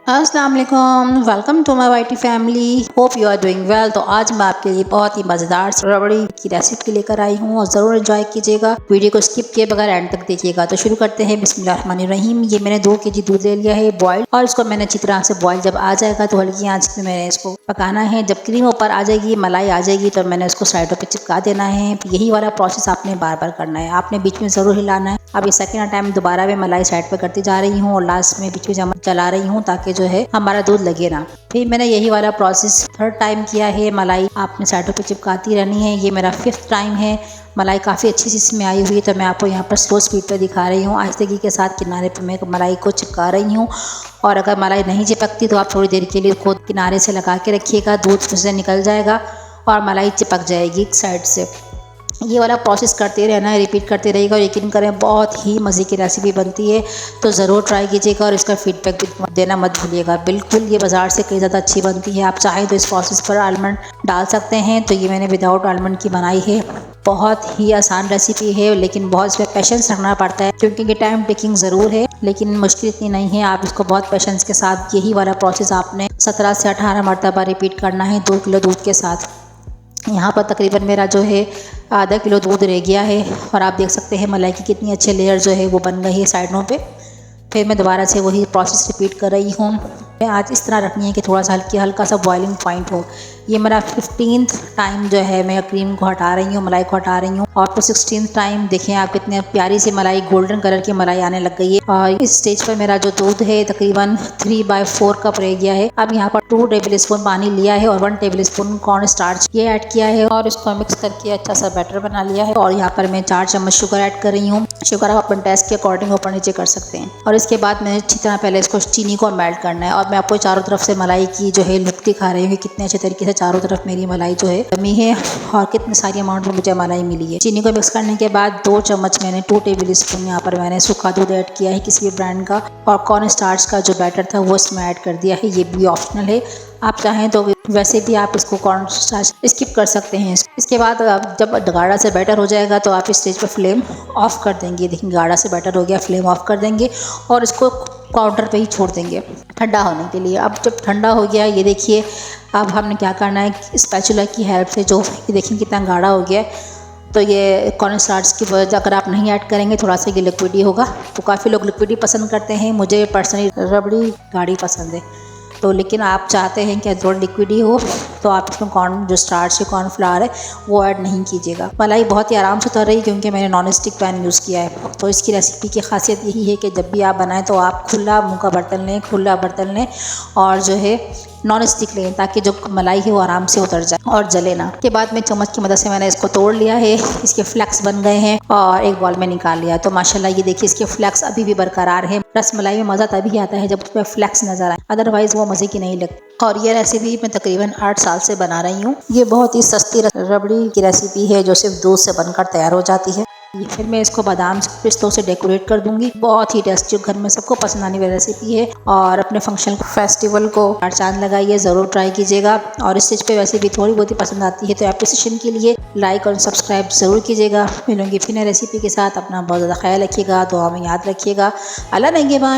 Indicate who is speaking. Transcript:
Speaker 1: अस्सलाम वालेकुम, welcome to my YT family. Hope you are doing well. तो आज मैं आपके लिए बहुत ही मज़ेदार रबड़ी की रेसिपी लेकर आई हूँ और ज़रूर एंजॉय कीजिएगा। वीडियो को स्किप किए बगैर एंड तक देखिएगा। तो शुरू करते हैं। बिस्मिल्लाहिर्रहमानिर्रहीम। ये मैंने 2 केजी दूध ले लिया है बॉयल, और इसको मैंने अच्छी तरह से बॉयल जब आ जाएगा तो हल्की आंच पे मैंने इसको पकाना है। जब क्रीम ऊपर आ जाएगी, मलाई आ जाएगी, तो मैंने इसको साइडों पर चिपका देना है। यही वाला प्रोसेस आपने बार बार करना है, आपने बीच में ज़रूर हिलाना है। अब ये सेकेंड टाइम दोबारा मैं मलाई साइड पे करती जा रही हूँ और लास्ट में बीच में चला रही हूँ ताकि जो है हमारा दूध लगे ना। फिर मैंने यही वाला प्रोसेस थर्ड टाइम किया है। मलाई आपने साइडों पे चिपकाती रहनी है। ये मेरा 5th टाइम है। मलाई काफ़ी अच्छी सी इसमें आई हुई है, तो मैं आपको यहाँ पर स्लो स्पीड पे दिखा रही हूँ। आहिस्तेगी के साथ किनारे पे मैं मलाई को चिपका रही हूँ, और अगर मलाई नहीं चिपकती तो आप थोड़ी देर के लिए खुद किनारे से लगा के रखिएगा। दूध से निकल जाएगा और मलाई चिपक जाएगी एक साइड से। ये वाला प्रोसेस करते रहना है, रिपीट करते रहिएगा और यकीन करें बहुत ही मज़े की रेसिपी बनती है। तो ज़रूर ट्राई कीजिएगा और इसका फीडबैक भी देना मत भूलिएगा। बिल्कुल ये बाज़ार से कई ज़्यादा अच्छी बनती है। आप चाहें तो इस प्रोसेस पर आलमंड डाल सकते हैं, तो ये मैंने विदाउट आलमंड की बनाई है। बहुत ही आसान रेसिपी है, लेकिन बहुत इसमें पेशेंस रखना पड़ता है क्योंकि ये टाइम टेकिंग ज़रूर है, लेकिन मुश्किल इतनी नहीं है। आप इसको बहुत पेशेंस के साथ यही वाला प्रोसेस आपने 17 से 18 मरतबा रिपीट करना है 2 किलो दूध के साथ। यहाँ पर तकरीबन मेरा जो है आधा किलो दूध रह गया है, और आप देख सकते हैं मलाई की कितनी अच्छी लेयर जो है वो बन गई है साइडों पे। फिर मैं दोबारा से वही प्रोसेस रिपीट कर रही हूँ। मैं आज इस तरह रखनी है कि थोड़ा सा हल्का सा बॉइलिंग पॉइंट हो। ये मेरा 15th टाइम जो है मैं क्रीम को हटा रही हूँ, मलाई को हटा रही हूँ, और तो 16th टाइम देखें आप कितने प्यारी सी मलाई, गोल्डन कलर की मलाई आने लग गई है। और इस स्टेज पर मेरा जो दूध है तकरीबन 3/4 कप रह गया है। अब यहाँ पर 2 टेबल स्पून पानी लिया है और 1 टेबल स्पून कॉर्न स्टार्च ये ऐड किया है, और इसको मिक्स करके अच्छा सा बैटर बना लिया है। और यहाँ पर मैं 4 चम्मच शुगर ऐड कर रही हूँ। शुगर आप अपने टेस्ट के अकॉर्डिंग ऊपर नीचे कर सकते हैं। और इसके बाद मैंने अच्छी तरह पहले इसको चीनी को मेल्ट करना है, और मैं आपको चारों तरफ से मलाई की जो है लुक दिखा रही हूँ कि कितने अच्छे तरीके से चारों तरफ मेरी मलाई जो है जमी है, और कितनी सारी अमाउंट में मुझे मलाई मिली है। चीनी को मिक्स करने के बाद 2 चम्मच मैंने 2 टेबल स्पून यहाँ पर मैंने सूखा दूध ऐड किया है किसी भी ब्रांड का, और कॉर्न स्टार्च का जो बैटर था वो इसमें ऐड कर दिया है। ये भी ऑप्शनल है, आप चाहें तो वैसे भी आप इसको कॉर्न स्टार्च स्किप कर सकते हैं। इसके बाद जब गाढ़ा से बैटर हो जाएगा तो आप इस स्टेज पर फ्लेम ऑफ कर देंगे। देखिए गाढ़ा से बैटर हो गया, फ्लेम ऑफ कर देंगे और इसको काउंटर पे ही छोड़ देंगे ठंडा होने के लिए। अब जब ठंडा हो गया, ये देखिए अब हमने क्या करना है, स्पैचुला की हेल्प से जो ये देखिए कितना गाढ़ा हो गया है। तो ये कॉर्न स्टार्च की वजह अगर आप नहीं ऐड करेंगे थोड़ा सा ये लिक्विड ही होगा। तो काफ़ी लोग लिक्विड ही पसंद करते हैं, मुझे पर्सनली रबड़ी गाढ़ी पसंद है। तो लेकिन आप चाहते हैं कि थोड़ा लिक्विड ही हो, तो आप इसमें कॉर्न जो स्टार्च है, कॉर्नफ्लावर है, वो ऐड नहीं कीजिएगा। मलाई बहुत ही आराम से उतर रही क्योंकि मैंने नॉन स्टिक पैन यूज़ किया है। तो इसकी रेसिपी की खासियत यही है कि जब भी आप बनाएं तो आप खुला मुँह का बर्तन लें, खुला बर्तन लें, और जो है नॉन स्टिक लें ताकि जो मलाई है वो आराम से उतर जाए और जले ना। के बाद में चम्मच की मदद से मैंने इसको तोड़ लिया है, इसके फ्लैक्स बन गए हैं और एक बॉल में निकाल लिया। तो माशाल्लाह ये देखिए इसके फ्लैक्स अभी भी बरकरार है। रसमलाई में मज़ा तभी आता है जब उसमें फ्लैक्स नज़र आए, अदरवाइज़ वो मज़े की नहीं लगती। और ये रेसिपी मैं तकरीबन 8 साल से बना रही हूँ। ये बहुत ही सस्ती रबड़ी की रेसिपी है जो सिर्फ दूध से बनकर तैयार हो जाती है। फिर मैं इसको बादाम पिस्तों से डेकोरेट कर दूंगी। बहुत ही टेस्टी, घर में सबको पसंद आने वाली रेसिपी है। और अपने फंक्शन फेस्टिवल को चांद लगाइए, ज़रूर ट्राई कीजिएगा। और इस चीज़ पे वैसे भी थोड़ी बहुत ही पसंद आती है, तो एप्रिसिएशन के लिए लाइक और सब्सक्राइब ज़रूर कीजिएगा। मिलूंगी फिर नई रेसिपी के साथ। अपना बहुत ज़्यादा ख्याल रखिएगा, दुआ में याद रखिएगा। अल्लाह निगहबान।